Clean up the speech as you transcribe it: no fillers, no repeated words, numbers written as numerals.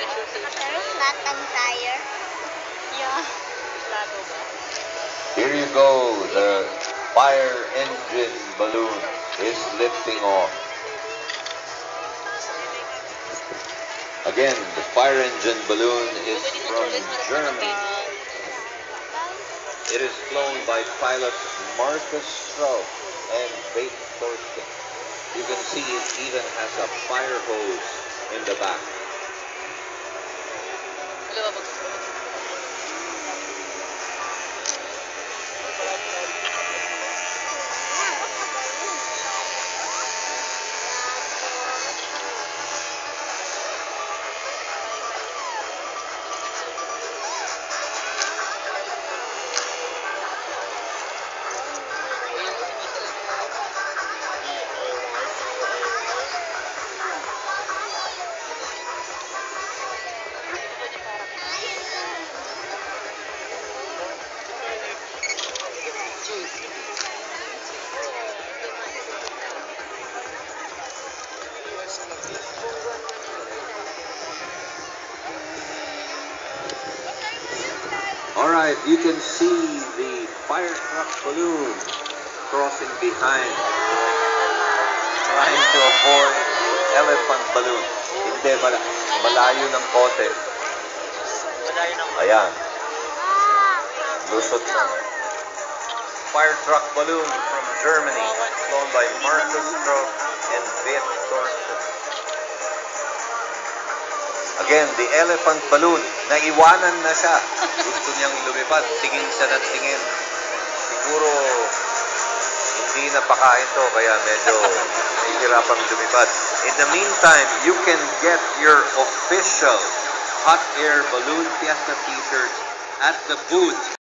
There's not a tire. Yeah. Here you go. The fire engine balloon is lifting off. Again, the fire engine balloon is from Germany. It is flown by pilots Markus Strauss and Bate Thorsten. You can see it even has a fire hose in the back. Alright, you can see the fire truck balloon crossing behind, trying to avoid elephant balloon. Hindi, malayo ng kote. Ayan, lusot na. Fire truck balloon from Germany, flown by Markus Strauss and Bate Thorsten. Again, the elephant balloon, naiwanan na siya. Gusto niyang lumipad, tingin siya ng tingin. Siguro, hindi napakain to, kaya medyo nahihirapang lumipad. In the meantime, you can get your official Hot Air Balloon Fiesta t-shirts at the booth.